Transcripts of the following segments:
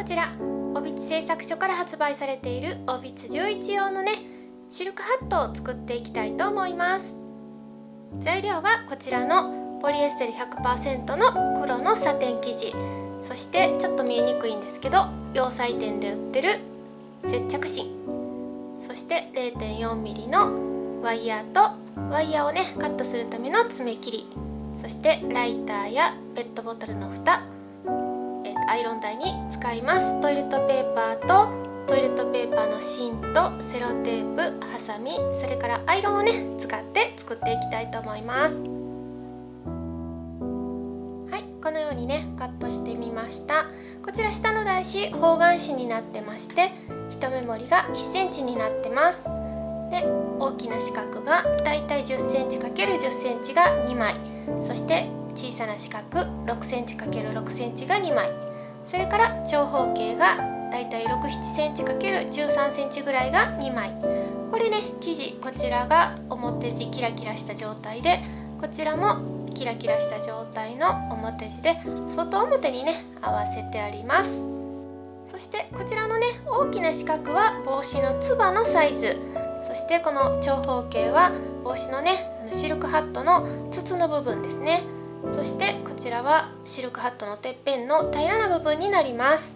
こちらオビツ製作所から発売されているオビツ11用のねシルクハットを作っていきたいと思います。材料はこちらのポリエステル 100% の黒のサテン生地、そしてちょっと見えにくいんですけど洋裁店で売ってる接着芯、そして 0.4mm のワイヤーとワイヤーをねカットするための爪切り、そしてライターやペットボトルの蓋、アイロン台に使います。トイレットペーパーとトイレットペーパーの芯とセロテープ、ハサミ、それからアイロンをね使って作っていきたいと思います。はい、このようにねカットしてみました。こちら下の台紙方眼紙になってまして、一目盛りが 1cm になってます。で、大きな四角がだいたい 10cm×10cm が2枚、そして小さな四角 6cm×6cm が2枚、それから長方形がだいたい 6,7cm×13cm ぐらいが2枚。これね生地、こちらが表地キラキラした状態で、こちらもキラキラした状態の表地で外表にね合わせてあります。そしてこちらのね大きな四角は帽子のつばのサイズ、そしてこの長方形は帽子のねシルクハットの筒の部分ですね。そしてこちらはシルクハットのてっぺんの平らな部分になります。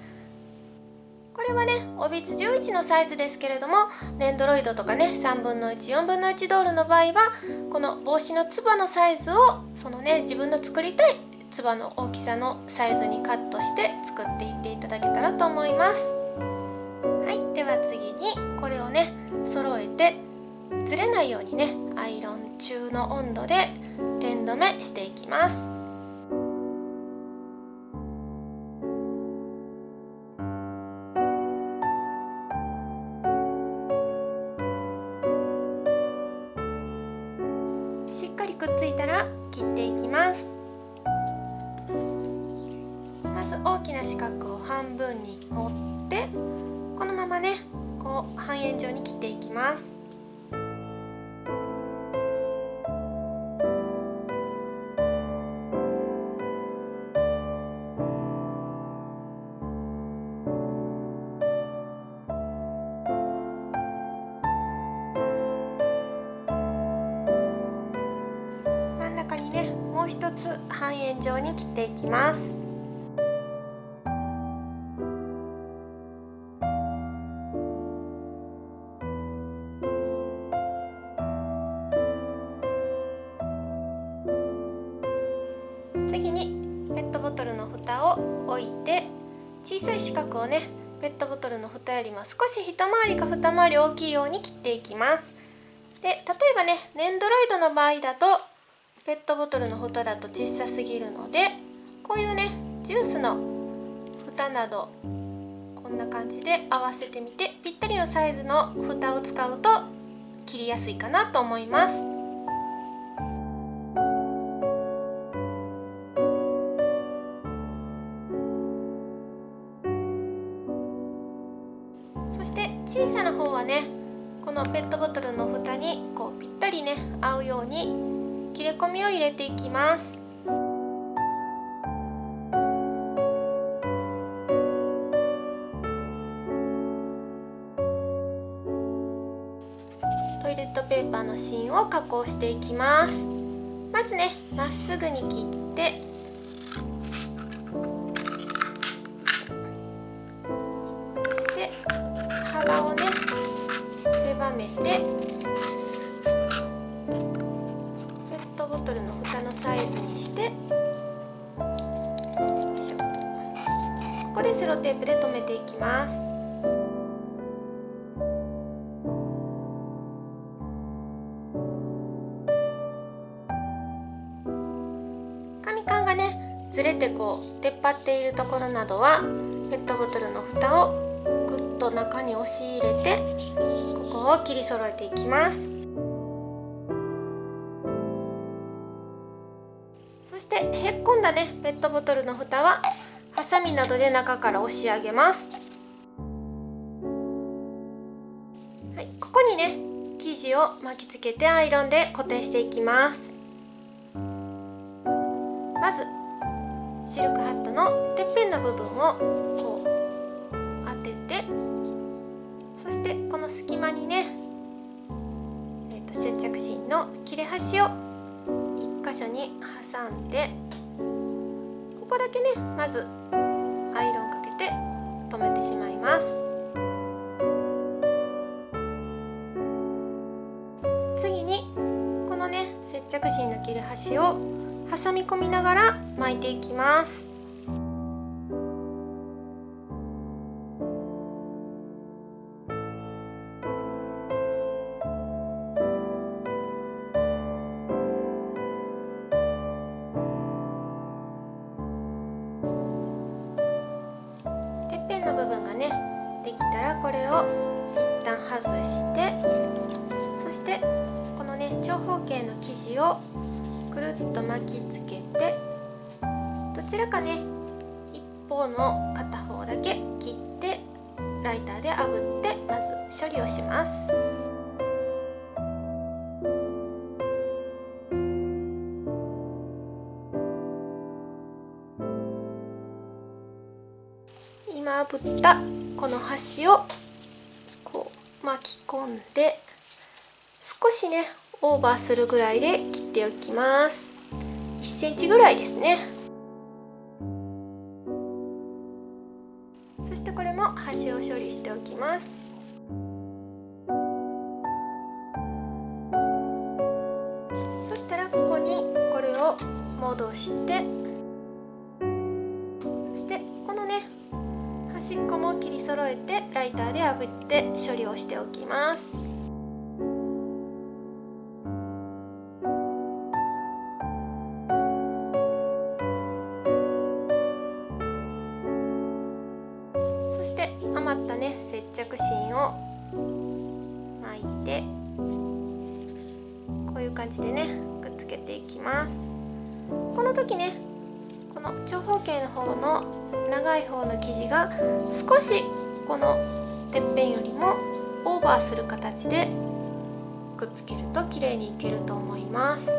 これはねオビツ11のサイズですけれども、ネンドロイドとかね1/3、1/4ドールの場合はこの帽子のつばのサイズをそのね自分の作りたいつばの大きさのサイズにカットして作っていっていただけたらと思います。はい、では次にこれをね揃えてずれないようにねアイロン中の温度で点止めしていきます。しっかりくっついたら切っていきます。まず大きな四角を半分に折って、このままねこう半円状に切っていきます。真ん中にねもう一つ半円状に切っていきます。次にペットボトルの蓋を置いて、小さい四角をねペットボトルの蓋よりも少し一回りか二回り大きいように切っていきます。で、例えばねネンドロイドの場合だとペットボトルの蓋だと小さすぎるので、こういうねジュースの蓋などこんな感じで合わせてみて、ぴったりのサイズの蓋を使うと切りやすいかなと思います。そして小さな方はねこのペットボトルの蓋にこうぴったりね合うように切れ込みを入れていきます。トイレットペーパーの芯を加工していきます。まずねまっすぐに切って、そして幅をね狭めて、ペットボトルの蓋のサイズにして、よいしょ、ここでセロテープで留めていきます。紙缶がねずれてこう出っ張っているところなどはペットボトルの蓋をぐっと中に押し入れて、ここを切り揃えていきます。そしてへっこんだねペットボトルの蓋はハサミなどで中から押し上げます。はい、ここにね生地を巻きつけてアイロンで固定していきます。まずシルクハットのてっぺんの部分をこの隙間にね、接着芯の切れ端を1箇所に挟んで、ここだけねまずアイロンかけて留めてしまいます。次にこのね接着芯の切れ端を挟み込みながら巻いていきます。てっぺんの部分がねできたら、これを一旦外して、そしてこのね長方形の生地をくるっと巻きつけて、どちらかね一方の片方だけ切ってライターで炙ってまず処理をします。今炙ったこの端をこう巻き込んで、少しねオーバーするぐらいで切っておきます。1センチぐらいですね。そしてこれも端を処理しておきます。そしたらここにこれを戻して、そしてこのね端っこも切り揃えてライターで炙って処理をしておきます。そして余ったね接着芯を巻いて、こういう感じでねくっつけていきます。この時ねこの長方形の方の長い方の生地が少しこのてっぺんよりもオーバーする形でくっつけると綺麗にいけると思います。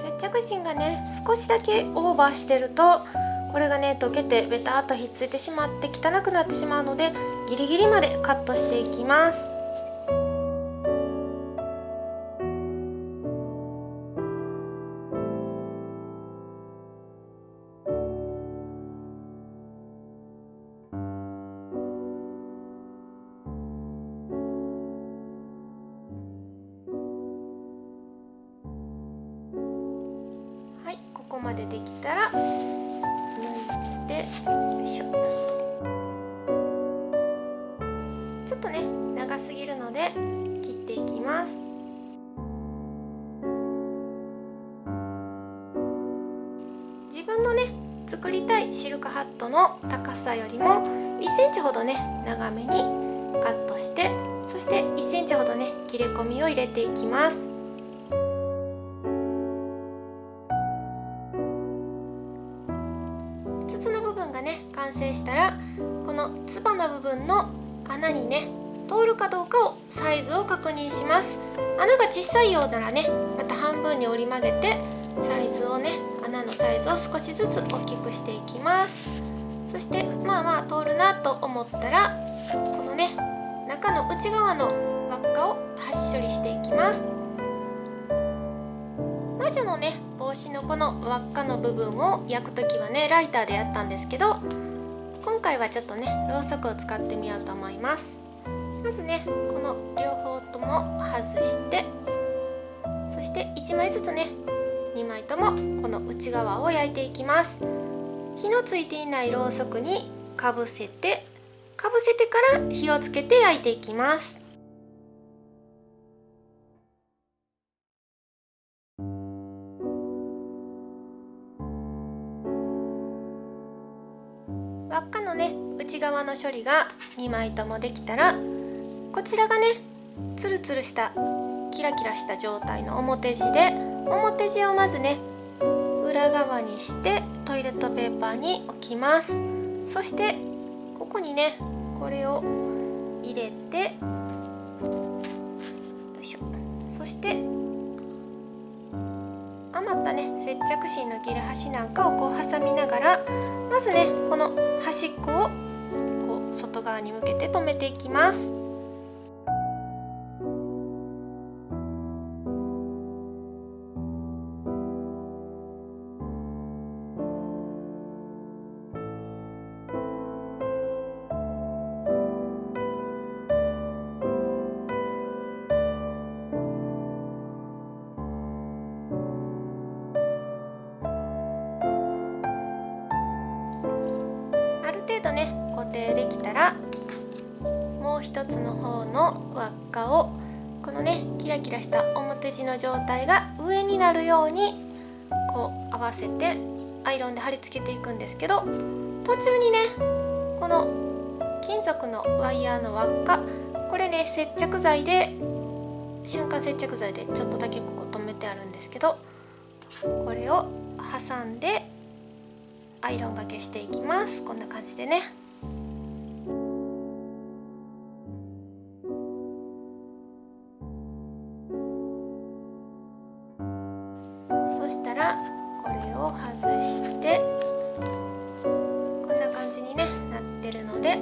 接着芯がね少しだけオーバーしてると、これがね溶けてベターっとひっついてしまって汚くなってしまうので、ギリギリまでカットしていきます。はい、ここまでできたら抜いて、よいしょ。ちょっとね長すぎるので切っていきます。自分のね作りたいシルクハットの高さよりも1センチほどね長めにカットして、そして1センチほどね切れ込みを入れていきます。筒の部分がね完成したら、このつばの部分の穴にね通るかどうかをサイズを確認します。穴が小さいようならねまた半分に折り曲げてサイズをね穴のサイズを少しずつ大きくしていきます。そしてまあまあ通るなと思ったら、このね中の内側の輪っかを端処理していきます。魔女のね帽子のこの輪っかの部分を焼くときはねライターでやったんですけど、今回はちょっとねろうそくを使ってみようと思います。まずねこの両方とも外して、そして1枚ずつね2枚ともこの内側を焼いていきます。火のついていないろうそくにかぶせてから火をつけて焼いていきます。輪っかのね内側の処理が2枚ともできたら、こちらがねツルツルしたキラキラした状態の表地で、表地をまずね裏側にしてトイレットペーパーに置きます。そしてここにねこれを入れて、よいしょ。そして余ったね接着芯の切れ端なんかをこう挟みながら、まずねこの端っこをこう外側に向けて留めていきます。ある程度ね固定できたら、もう一つの方の輪っかをこのねキラキラした表地の状態が上になるようにこう合わせてアイロンで貼り付けていくんですけど、途中にねこの金属のワイヤーの輪っか、これね接着剤で瞬間接着剤でちょっとだけここ留めてあるんですけど、これを挟んでアイロンがけしていきます。こんな感じでね。そしたらこれを外してこんな感じに、ね、なってるので、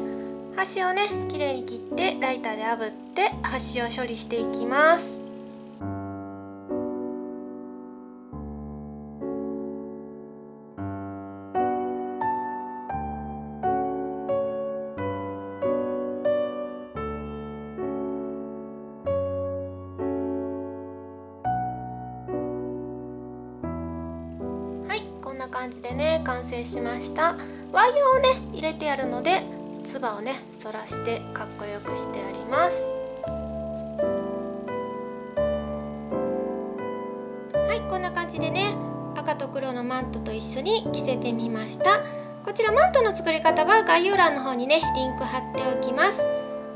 端をねきれいに切ってライターで炙って端を処理していきます。はい、こんな感じでね完成しました。ワイヤーをね入れてやるので、つばをね反らしてかっこよくしてあります。はい、こんな感じでね赤と黒のマントと一緒に着せてみました。こちらマントの作り方は概要欄の方にねリンク貼っておきます。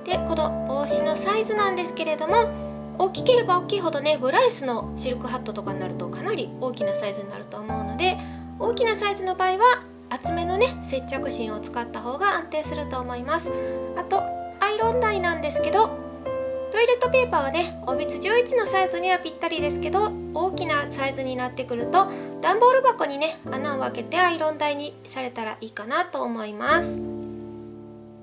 で、この帽子のサイズなんですけれども、大きければ大きいほどねブライスのシルクハットとかになるとかなり大きなサイズになると思うので、大きなサイズの場合は厚めのね接着芯を使った方が安定すると思います。あとアイロン台なんですけど、トイレットペーパーはねおびつ11のサイズにはぴったりですけど、大きなサイズになってくると段ボール箱にね穴を開けてアイロン台にされたらいいかなと思います。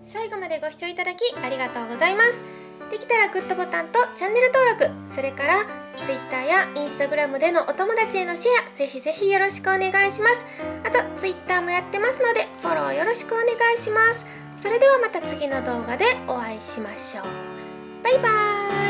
最後までご視聴いただきありがとうございます。できたらグッドボタンとチャンネル登録、それから Twitter や Instagram でのお友達へのシェア、ぜひぜひよろしくお願いします。あと Twitter もやってますのでフォローよろしくお願いします。それではまた次の動画でお会いしましょう。バイバーイ。